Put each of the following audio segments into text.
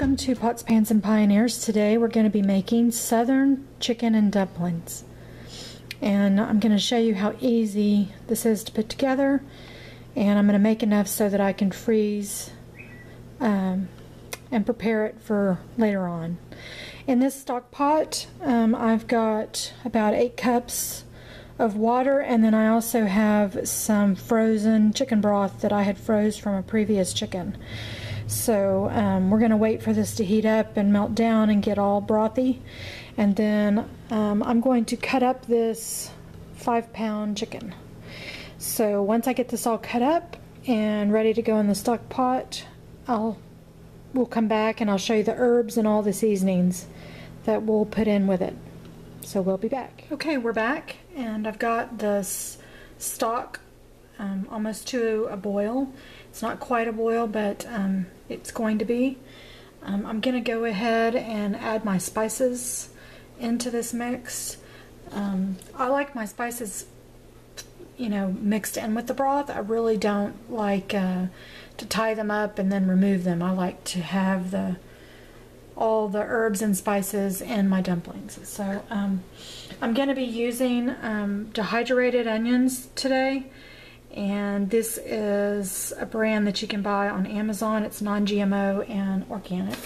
Welcome to Pots, Pans, and Pioneers. Today we're going to be making Southern chicken and dumplings. And I'm going to show you how easy this is to put together. And I'm going to make enough so that I can freeze and prepare it for later on. In this stock pot, I've got about 8 cups of water, and then I also have some frozen chicken broth that I had froze from a previous chicken. So we're going to wait for this to heat up and melt down and get all brothy, and then I'm going to cut up this 5-pound chicken. So once I get this all cut up and ready to go in the stock pot, we'll come back and I'll show you the herbs and all the seasonings that we'll put in with it. So we'll be back. Okay, we're back, and I've got this stock almost to a boil. It's not quite a boil, but it's going to be. I'm going to go ahead and add my spices into this mix. I like my spices, you know, mixed in with the broth. I really don't like to tie them up and then remove them. I like to have all the herbs and spices in my dumplings. So I'm going to be using dehydrated onions today. And this is a brand that you can buy on Amazon. It's non-GMO and organic.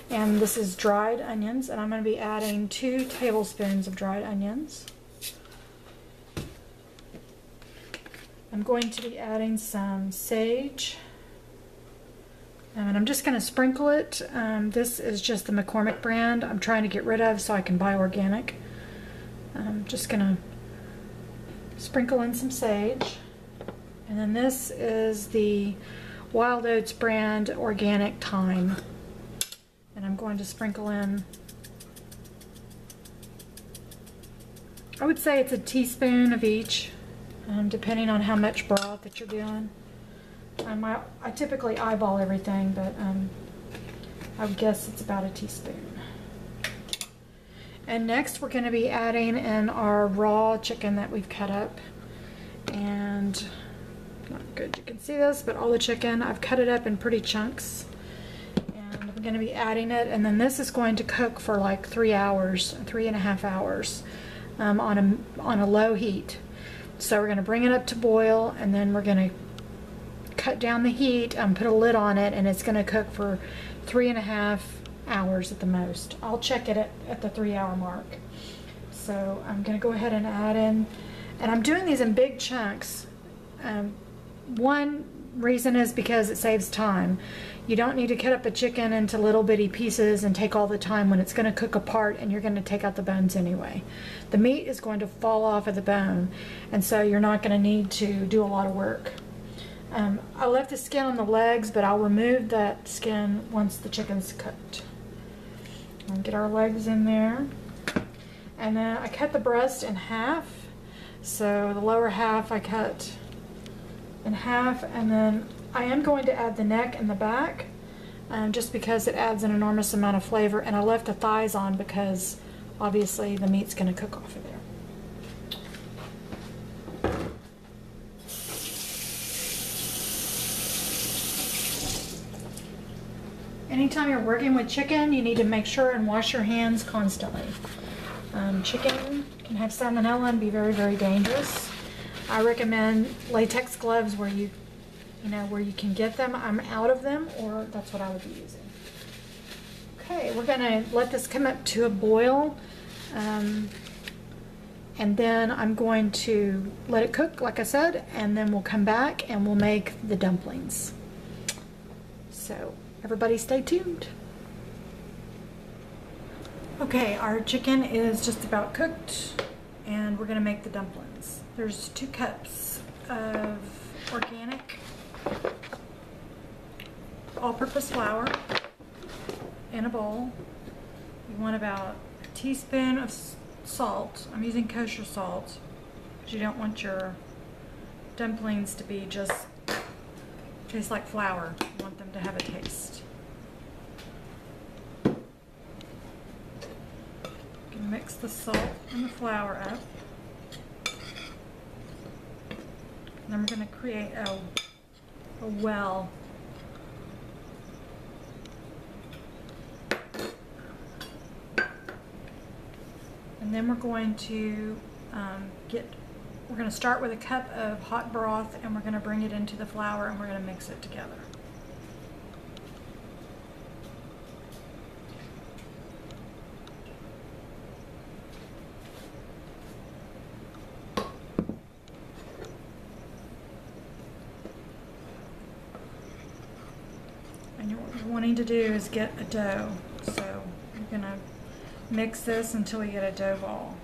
And this is dried onions, and I'm going to be adding 2 tablespoons of dried onions. I'm going to be adding some sage, and I'm just going to sprinkle it. This is just the McCormick brand I'm trying to get rid of so I can buy organic. I'm just going to sprinkle in some sage. And then this is the Wild Oats brand organic thyme. And I'm going to sprinkle in, I would say it's a teaspoon of each, depending on how much broth that you're doing. I typically eyeball everything, but I would guess it's about a teaspoon. And next we're going to be adding in our raw chicken that we've cut up. And not good you can see this, but all the chicken, I've cut it up in pretty chunks, and I'm going to be adding it, and then this is going to cook for like 3 hours, 3.5 hours on a low heat. So we're going to bring it up to boil, and then we're going to cut down the heat and put a lid on it, and it's going to cook for 3.5 hours at the most. I'll check it at the 3-hour mark. So I'm going to go ahead and add in, and I'm doing these in big chunks. One reason is because it saves time. You don't need to cut up a chicken into little bitty pieces and take all the time when it's going to cook apart, and you're going to take out the bones anyway. The meat is going to fall off of the bone, and so you're not going to need to do a lot of work. I left the skin on the legs, but I'll remove that skin once the chicken's cooked. I'll get our legs in there, and then I cut the breast in half. So the lower half I cut in half, and then I am going to add the neck and the back, just because it adds an enormous amount of flavor, and I left the thighs on because obviously the meat's going to cook off of there. Anytime you're working with chicken, you need to make sure and wash your hands constantly. Chicken can have salmonella and be very, very dangerous. I recommend latex gloves where you can get them. I'm out of them, or that's what I would be using. Okay, we're going to let this come up to a boil, and then I'm going to let it cook, like I said, and then we'll come back and we'll make the dumplings. So everybody stay tuned. Okay, our chicken is just about cooked, and we're going to make the dumplings. There's 2 cups of organic all-purpose flour in a bowl. You want about a teaspoon of salt. I'm using kosher salt because you don't want your dumplings to be just taste like flour. You want them to have a taste. You can mix the salt and the flour up. And then we're going to create a well And then we're going to we're going to start with a cup of hot broth, and we're going to bring it into the flour, and we're going to mix it together. And what you're wanting to do is get a dough. So you're going to mix this until we get a dough ball.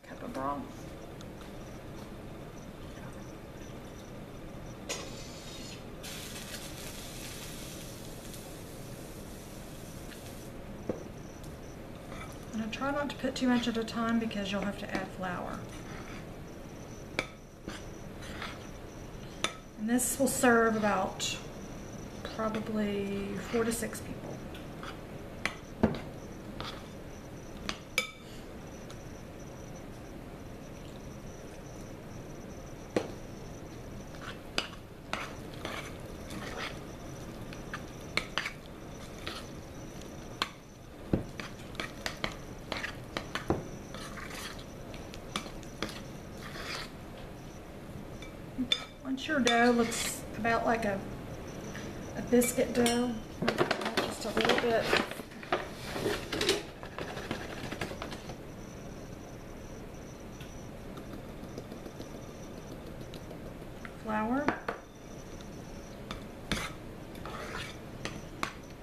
Cup of broth. And I try not to put too much at a time because you'll have to add flour. And this will serve about probably 4 to 6 people. Once your dough looks about like a biscuit dough, just a little bit flour,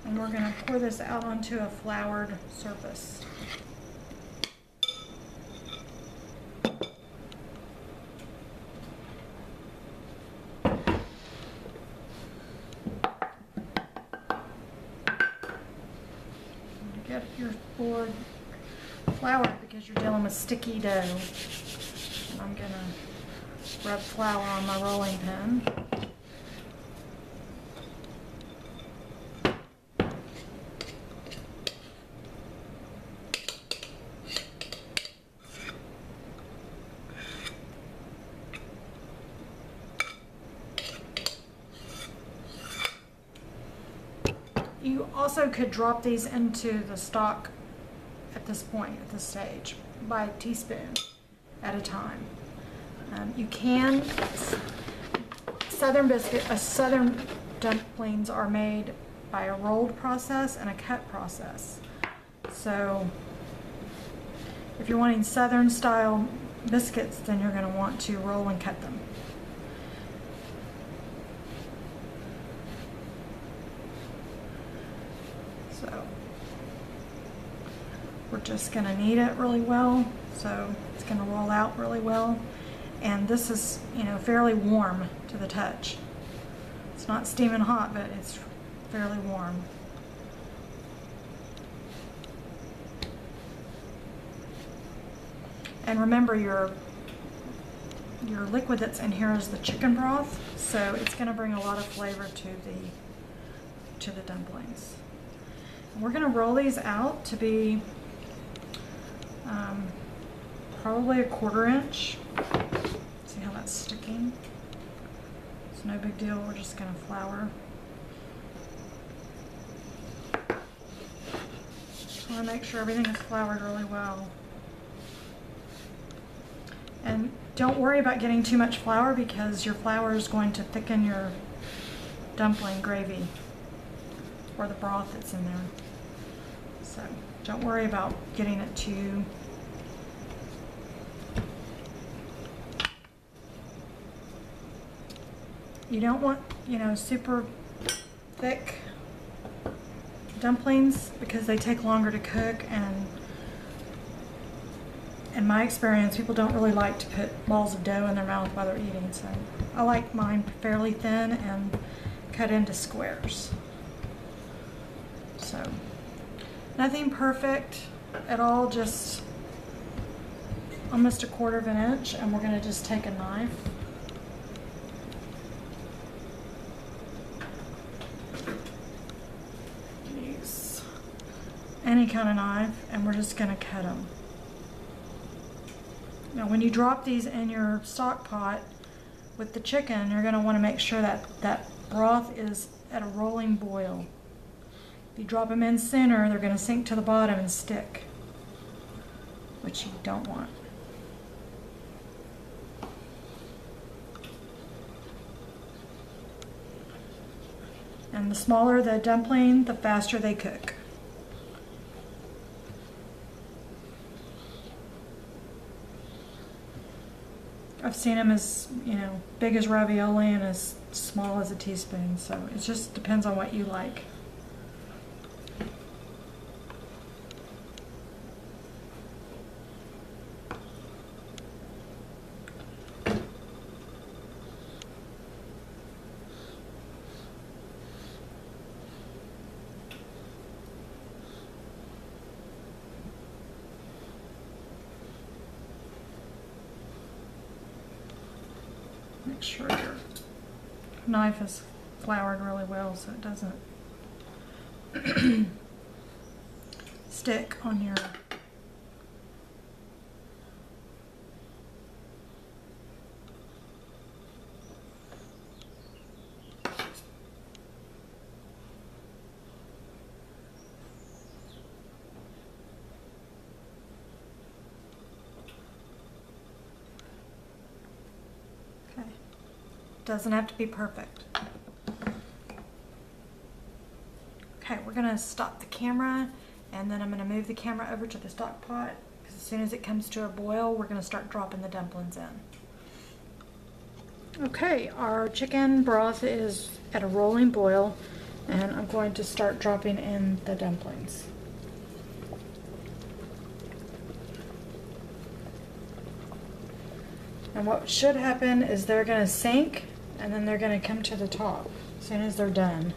and we're going to pour this out onto a floured surface. Get your board floured because you're dealing with sticky dough. And I'm going to rub flour on my rolling pin. You also could drop these into the stock at this point, at this stage, by a teaspoon at a time. You can, Southern dumplings are made by a rolled process and a cut process. So if you're wanting Southern style biscuits, then you're going to want to roll and cut them. So we're just going to knead it really well, so it's going to roll out really well. And this is, you know, fairly warm to the touch. It's not steaming hot, but it's fairly warm. And remember, your liquid that's in here is the chicken broth, so it's going to bring a lot of flavor to the dumplings. And we're going to roll these out to be probably a 1/4 inch. See how that's sticking? It's no big deal. We're just going to flour. Just want to make sure everything is floured really well. And don't worry about getting too much flour because your flour is going to thicken your dumpling gravy or the broth that's in there. So don't worry about getting it too you don't want, you know, super thick dumplings because they take longer to cook, and in my experience people don't really like to put balls of dough in their mouth while they're eating, so I like mine fairly thin and cut into squares. So nothing perfect at all, just almost a 1/4 inch, and we're going to just take a knife any kind of knife, and we're just going to cut them. Now when you drop these in your stock pot, with the chicken, you're going to want to make sure that that broth is at a rolling boil. If you drop them in sooner, they're going to sink to the bottom and stick, which you don't want. And the smaller the dumpling, the faster they cook. I've seen them as, big as ravioli and as small as a teaspoon, so it just depends on what you like. Make sure your knife is floured really well so it doesn't stick on your doesn't have to be perfect. Okay, we're gonna stop the camera and then I'm gonna move the camera over to the stock pot because as soon as it comes to a boil, we're gonna start dropping the dumplings in. Okay, our chicken broth is at a rolling boil and I'm going to start dropping in the dumplings. And what should happen is they're gonna sink and then they're going to come to the top as soon as they're done.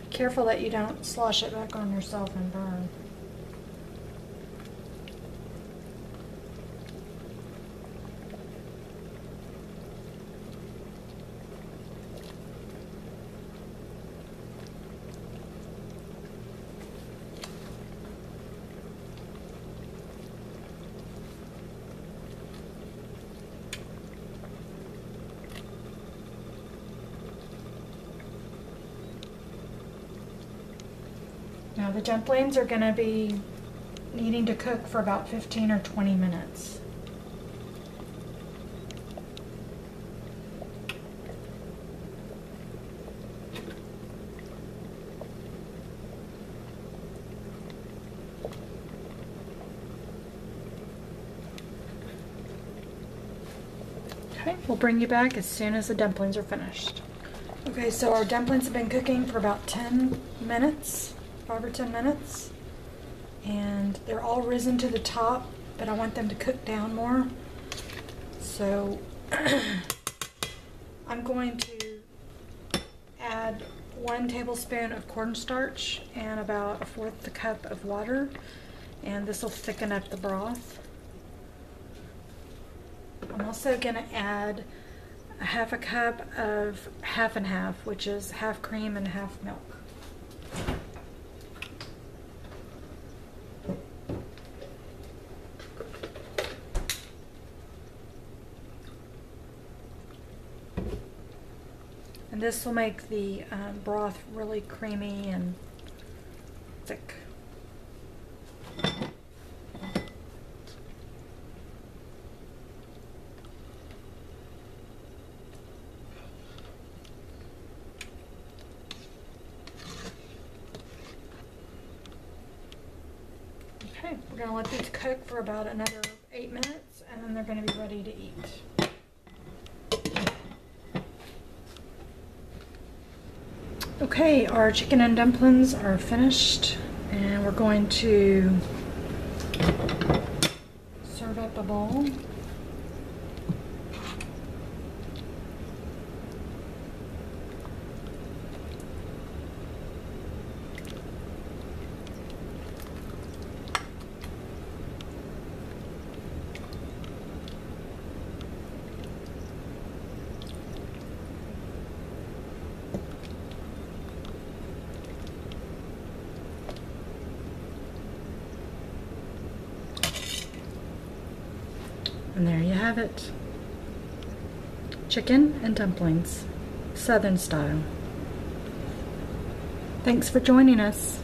Be careful that you don't slosh it back on yourself and burn. Now the dumplings are going to be needing to cook for about 15 or 20 minutes. Okay, we'll bring you back as soon as the dumplings are finished. Okay, so our dumplings have been cooking for about 10 minutes. 5 or 10 minutes, and they're all risen to the top, but I want them to cook down more, so I'm going to add 1 tablespoon of cornstarch and about 1/4 cup of water, and this will thicken up the broth. I'm also going to add 1/2 cup of half and half, which is half cream and half milk. And this will make the broth really creamy and thick. Okay, we're going to let these cook for about another 8 minutes and then they're going to be ready to eat. Okay, our chicken and dumplings are finished and we're going to serve up a bowl. And there you have it. Chicken and dumplings, Southern style. Thanks for joining us.